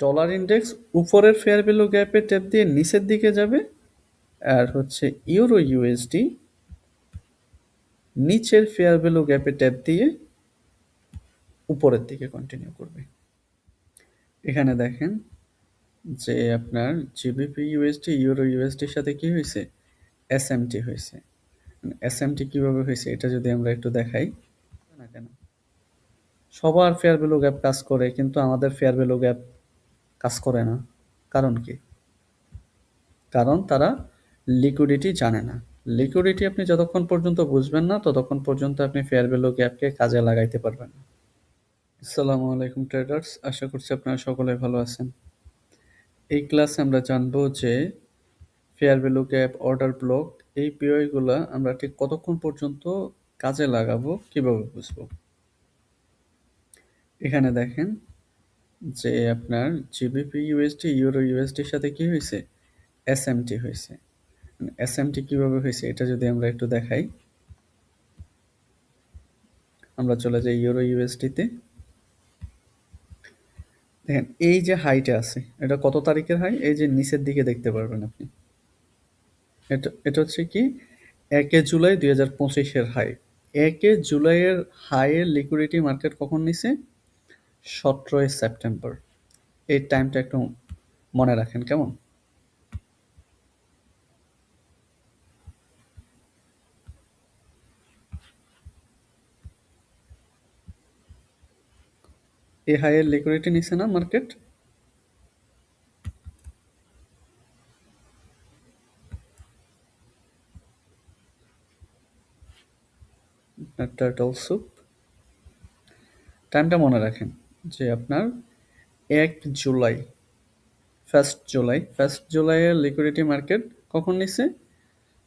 Dollar index উপরের fair value গ্যাপে tap দিয়ে নিচের দিকে যাবে, আর হচ্ছে ইউরো ইউএসডি নিচের ফেয়ার ভ্যালু গ্যাপে ট্যাপ দিয়ে উপরের দিকে কন্টিনিউ করবে। এখানে দেখেন যে আপনার জিবিপি ইউএসডি ইউরো ইউএসডির সাথে কি হয়েছে, এসএমটি হয়েছে। এসএমটি কিভাবে হয়েছে এটা যদি আমরা একটু দেখাই। না কেন সবার ফেয়ার ভ্যালু গ্যাপ কাজ করে কিন্তু আমাদের ফেয়ার ভ্যালু গ্যাপ কাজ করে না? কারণ কি? কারণ তারা লিকুইডিটি জানে না। লিকুইডিটি আপনি যতক্ষণ পর্যন্ত বুঝবেন না ততক্ষণ পর্যন্ত আপনি ফেয়ার ভ্যালু গ্যাপকে কাজে লাগাইতে পারবেন না। আসসালামু আলাইকুম ট্রেডার্স, আশা করছি আপনারা সকলে ভালো আছেন। এই ক্লাসে আমরা জানবো যে fair value gap, order block, এই পিওইগুলা আমরা ঠিক কতক্ষণ পর্যন্ত কাজে লাগাবো, কিভাবে বুঝবো। এখানে দেখেন যে আপনার জিবিপি ইউএসডি ইউরো ইউএসডির সাথে কি হয়েছে, এসএমটি হয়েছে। এসএমটি কিভাবে হয়েছে এটা যদি আমরা একটু দেখাই। আমরা চলে যাই ইউরো ইউএসডিতে। দেখেন এই যে হাইটা আছে এটা কত তারিখের হাই, এই যে নিচের দিকে দেখতে পারবেন আপনি। এটা এটা হচ্ছে কি 1 জুলাই 2025-এর হাই। 1 জুলাইয়ের হাইয়ের লিকুইডিটি মার্কেট কখন নিছে? 17 সেপ্টেম্বর। এই টাইমটা একটু মনে রাখেন কেমন। এই হাইয়ের লিকুইডিটি নিছে না মার্কেট। টার্টল স্যুপ টাইমটা মনে রাখেন যে আপনার 1 জুলাই, ফার্স্ট জুলাইয়ের লিকুইডিটি মার্কেট কখন নিছে?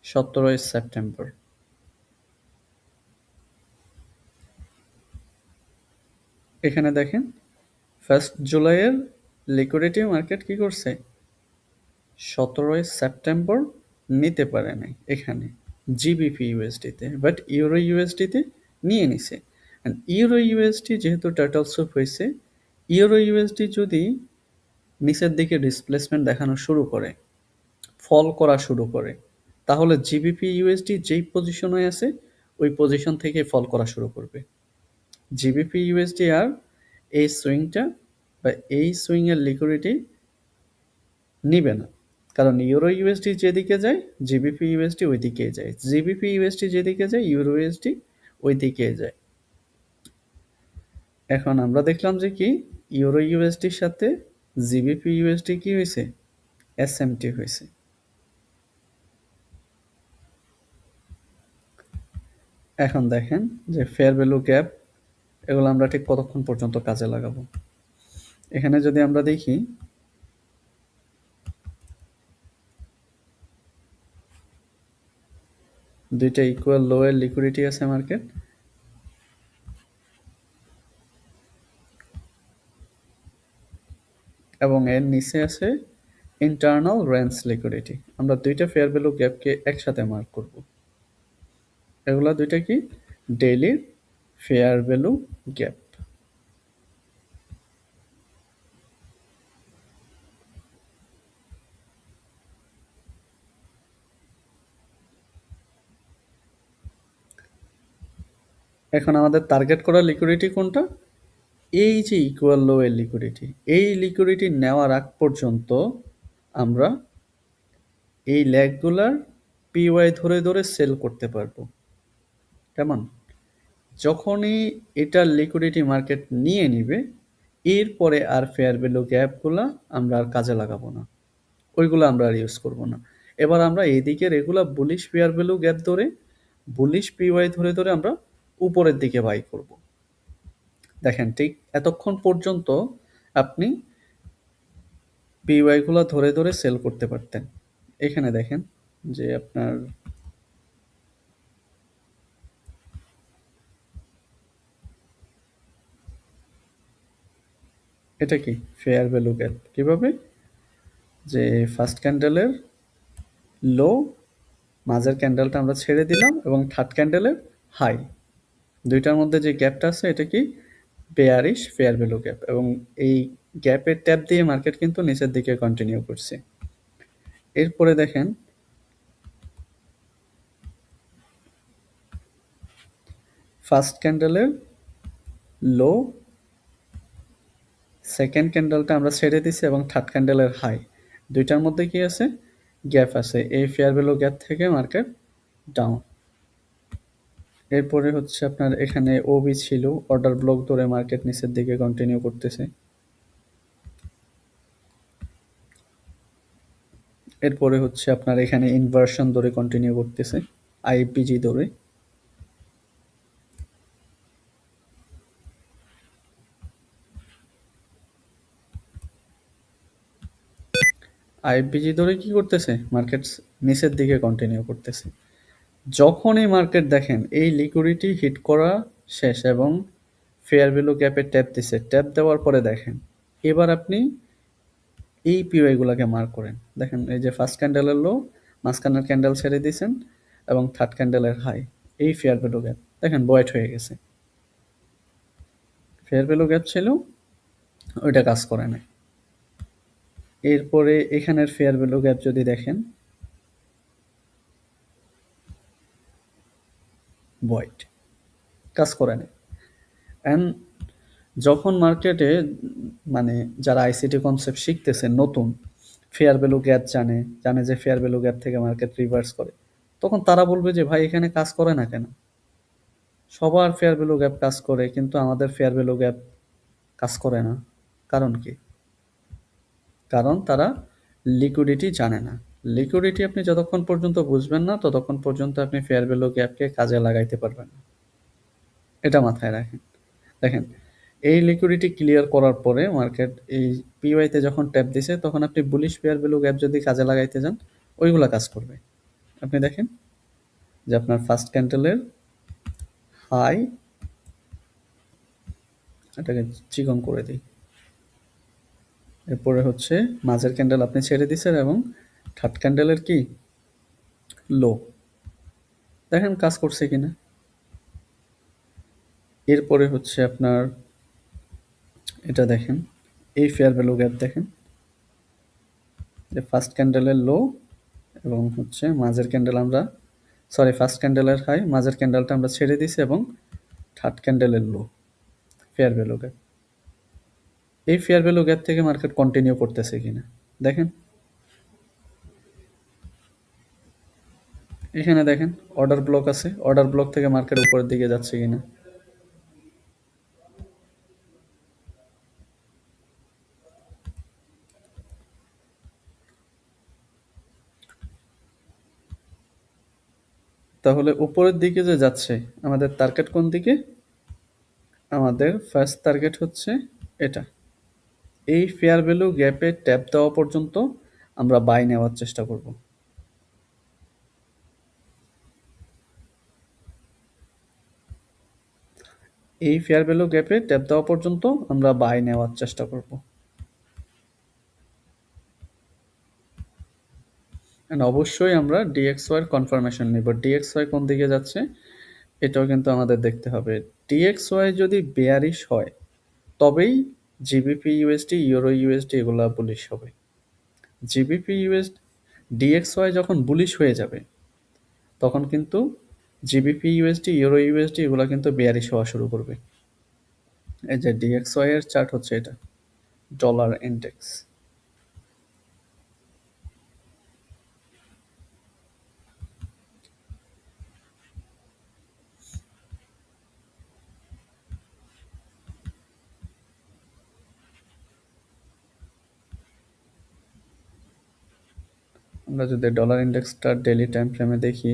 17 সেপ্টেম্বর। এখানে দেখেন 1 জুলাইয়ের লিকুইডিটি মার্কেট কি করছে? 17 সেপ্টেম্বর নিতে পারে নাই এখানে জিবিপি ইউএসডিতে, বাট ইউরো ইউএসডিতে নিয়ে নিছে। ইউরো ইউএসডি যেহেতু টার্টল স্যুপ হয়েছে, ইউরো ইউএসডি যদি নিচের দিকে ডিসপ্লেসমেন্ট দেখানো শুরু করে, ফল করা শুরু করে, তাহলে জিবিপি ইউএসডি যেই পজিশনে আছে ওই পজিশন থেকে ফল করা শুরু করবে। জিবিপি ইউএসডি আর এই সুইংটা বা এই সুইংয়ের লিকুইডিটি নিবে না, কারণ ইউরো ইউএসডি যেদিকে যায় জিবিপি ইউএসডি ওই দিকে যায়, জিবিপি ইউএসডি যেদিকে যায় ইউরো ইউএসডি ওই দিকে যায়। এখন আমরা দেখলাম যে কি ইউরো ইউএসডির সাথে জিবিপি ইউএসডি কি হয়েছে, এসএমটি হয়েছে। এখন দেখেন যে ফেয়ার ভ্যালু গ্যাপ এগুলো আমরা ঠিক কতক্ষণ পর্যন্ত কাজে লাগাবো। এখানে যদি আমরা দেখি দুইটা ইকুয়াল লোয়ের লিকুইডিটি আছে মার্কেট, এবং এর নিচে আছে ইন্টারনাল রেঞ্জ লিকুইডিটি। আমরা দুইটা ফেয়ার ভ্যালু গ্যাপকে একসাথে মার্ক করব। এগুলা দুইটা কি ডেইলি ফেয়ার ভ্যালু গ্যাপ। এখন আমাদের টার্গেট করা লিকুইডিটি কোনটা? এই যে ইকুয়াল লো এর লিকুইডিটি, এই লিকুইডিটি নেওয়ার আগ পর্যন্ত আমরা এই ল্যাগগুলার পিওয়াই ধরে ধরে সেল করতে পারবো। কেমন? যখনই এটার লিকুইডিটি মার্কেট নিয়ে নিবে, এরপরে আর ফেয়ার ভ্যালু গ্যাপগুলা আমরা আর কাজে লাগাবো না, ওইগুলো আমরা আর ইউজ করব না। এবার আমরা এইদিকে regular bullish fair value gap ধরে, বুলিশ পিওয়াই ধরে ধরে আমরা উপরের দিকে বাই করব। দেখেন ঠিক এতক্ষণ পর্যন্ত আপনি পিওয়াইগুলো ধরে ধরে সেল করতে পারতেন। এখানে দেখেন যে আপনার এটা কি ফেয়ার ভ্যালু গ্যাপ। কিভাবে? যে ফার্স্ট ক্যান্ডেলের লো, মাঝের ক্যান্ডেলটা আমরা ছেড়ে দিলাম, এবং থার্ড ক্যান্ডেলের হাই, দুইটার মধ্যে যে গ্যাপটা আছে এটা কি বেয়ারিশ ফেয়ার ভ্যালু গ্যাপ। এবং এই গ্যাপের ট্যাপ দিয়ে মার্কেট কিন্তু নিচের দিকে কন্টিনিউ করছে। এরপরে দেখেন ফার্স্ট ক্যান্ডেলের লো, সেকেন্ড ক্যান্ডেলটা আমরা ছেড়ে দিছি এবং থার্ড ক্যান্ডেলের হাই, দুইটার মধ্যে কি আছে? গ্যাপ আছে। এই ফেয়ার ভ্যালু গ্যাপ থেকে মার্কেট ডাউন। এরপরে হচ্ছে আপনার এখানে ওবি ছিল, অর্ডার ব্লক ধরে মার্কেট নিচের দিকে কন্টিনিউ করতেছে। এরপরে হচ্ছে আপনার এখানে ইনভার্সন ধরে কন্টিনিউ করতেছে, আইপিজি ধরে। আইপিজি ধরে কি করতেছে? মার্কেট নিচের দিকে কন্টিনিউ করতেছে। যখনই মার্কেট দেখেন এই লিকুইডিটি হিট করা শেষ এবং ফেয়ার ভ্যালু গ্যাপে ট্যাপ দিছে, ট্যাপ দেওয়ার পরে দেখেন এবার আপনি এই পিওআই গুলাকে মার্ক করেন। দেখেন এই যে ফার্স্ট ক্যান্ডেলের লো, মাঝখানের ক্যান্ডেল ছেড়ে দিয়েছেন এবং থার্ড ক্যান্ডেলের হাই, এই ফেয়ার ভ্যালু গ্যাপ দেখেন বয়েট হয়ে গেছে। ফেয়ার ভ্যালু গ্যাপ ছিল, ওইটা কাজ করে না। এরপরে এখানের ফেয়ার ভ্যালু গ্যাপ যদি দেখেন, বয়েট, কাজ করে না। অ্যান্ড যখন মার্কেটে মানে যারা আইসিটি কনসেপ্ট শিখতেছে নতুন, ফেয়ার ভ্যালু গ্যাপ জানে, জানে যে ফেয়ার ভ্যালু গ্যাপ থেকে মার্কেট রিভার্স করে, তখন তারা বলবে যে ভাই এখানে কাজ করে না কেন? সবার ফেয়ার ভ্যালু গ্যাপ কাজ করে কিন্তু আমাদের ফেয়ার ভ্যালু গ্যাপ কাজ করে না। কারণ কি? কারণ তারা লিকুইডিটি জানে না। লিকুইডিটি আপনি যতক্ষণ পর্যন্ত বুঝবেন না ততক্ষণ পর্যন্ত আপনি ফেয়ার ভ্যালু গ্যাপকে কাজে লাগাইতে পারবেন না। এটা মাথায় রাখেন। দেখেন এই লিকুইডিটি ক্লিয়ার করার পরে মার্কেট এই পিওয়াইতে যখন ট্যাপ দিছে তখন আপনি বুলিশ ফেয়ার ভ্যালু গ্যাপ যদি কাজে লাগাইতে যান ওইগুলা কাজ করবে। আপনি দেখেন যে আপনার ফার্স্ট ক্যান্ডেলের হাই, এটাকে চিকন করে দিই, এরপরে হচ্ছে মাঝের ক্যান্ডেল আপনি ছেড়ে দিছেন এবং থার্ড ক্যান্ডেলের কি লো, দেখেন কাজ করছে কিনা। এরপরে হচ্ছে আপনার এটা দেখেন, এই ফেয়ার ভ্যালু গ্যাপ দেখেন যে ফার্স্ট ক্যান্ডেলের লো এবং হচ্ছে মাঝের ক্যান্ডেল আমরা ফার্স্ট ক্যান্ডেলের হাই, মাঝের ক্যান্ডেলটা আমরা ছেড়ে দিছি এবং থার্ড ক্যান্ডেলের লো, ফেয়ার ভ্যালু গ্যাপ। এই ফেয়ার ভ্যালু গ্যাপ থেকে মার্কেট কন্টিনিউ করতেছে কিনা দেখেন। এখানে দেখেন অর্ডার ব্লক আছে, অর্ডার ব্লক থেকে মার্কেট উপরের দিকে যাচ্ছে কিনা। তাহলে উপরের দিকে যে যাচ্ছে আমাদের টার্গেট কোন দিকে? আমাদের ফার্স্ট টার্গেট হচ্ছে এটা। এই ফেয়ার ভ্যালু গ্যাপে ট্যাপ দেওয়া পর্যন্ত আমরা বাই নেওয়ার চেষ্টা করব। এই ফেয়ার ভ্যালু গ্যাপে ট্যাপ দেওয়া পর্যন্ত আমরা বাই নেওয়ার চেষ্টা করব। অবশ্যই আমরা ডিএক্সওয়াই এর কনফার্মেশন নিব। ডিএক্সওয়াই কোন দিকে যাচ্ছে এটাও কিন্তু আমাদের দেখতে হবে। ডিএক্সওয়াই যদি বেয়ারিশ হয় তবেই জিবিপি ইউএসডি, ইউরো ইউএসডি এগুলা বুলিশ হবে। জিবিপি ইউএসডি, ডিএক্সওয়াই যখন বুলিশ হয়ে যাবে তখন কিন্তু জিবিপি ইউএসডি, ইউরো ইউএসডি এগুলা কিন্তু বেয়ারিশ হওয়া শুরু করবে। এই যে ডিএক্সওয়াই এর চার্ট হচ্ছে এটা, ডলার ইন্ডেক্স। আমরা যদি ডলার ইন্ডেক্সটা ডেইলি টাইম ফ্রেমে দেখি,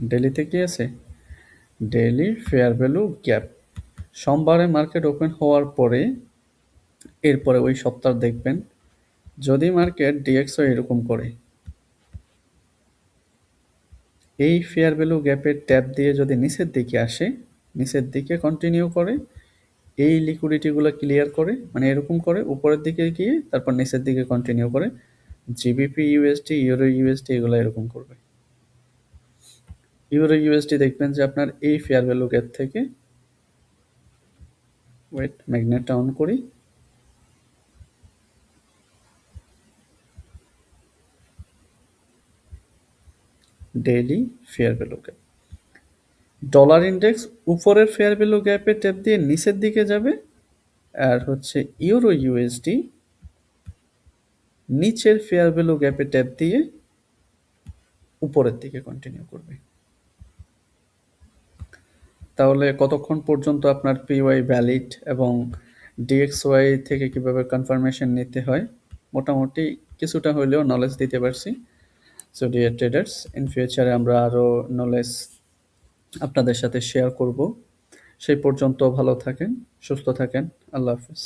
ডেইলিতে কি আছে? Daily fair value gap. সোমবারে মার্কেট ওপেন হওয়ার পরে এরপরে ওই সপ্তাহ দেখবেন যদি মার্কেট ডিএক্সও এরকম করে এই ফেয়ার ভ্যালু গ্যাপের ট্যাপ দিয়ে যদি নিচের দিকে আসে, নিচের দিকে কন্টিনিউ করে এই লিকুইডিটিগুলো ক্লিয়ার করে, মানে এরকম করে উপরের দিকে গিয়ে তারপর নিচের দিকে কন্টিনিউ করে জিবিপি ইউএসডি, ইউরো ইউএসডি এগুলো এরকম করবে। ইউরো ইউএসডি দেখবেন যে আপনার এই ফেয়ার ভ্যালু গ্যাপ থেকে, ওয়েট ম্যাগনেটটা অন করি, daily fair value gap. Dollar index উপরের ফেয়ার ভ্যালু গ্যাপে ট্যাপ দিয়ে নিচের দিকে যাবে, আর হচ্ছে ইউরো ইউএসডি নিচের ফেয়ার ভ্যালু গ্যাপে ট্যাপ দিয়ে উপরের দিকে কন্টিনিউ করবে। তাহলে কতক্ষণ পর্যন্ত আপনার পিওয়াই ভ্যালিড এবং ডিএক্সওয়াই থেকে কিভাবে কনফার্মেশন নিতে হয় মোটামুটি কিছুটা হলেও নলেজ দিতে পারছি। সো ডিয়ার ট্রেডার্স, ইন ফিউচারে আমরা আরও নলেজ আপনাদের সাথে শেয়ার করব। সেই পর্যন্ত ভালো থাকেন, সুস্থ থাকেন। আল্লাহ হাফিজ।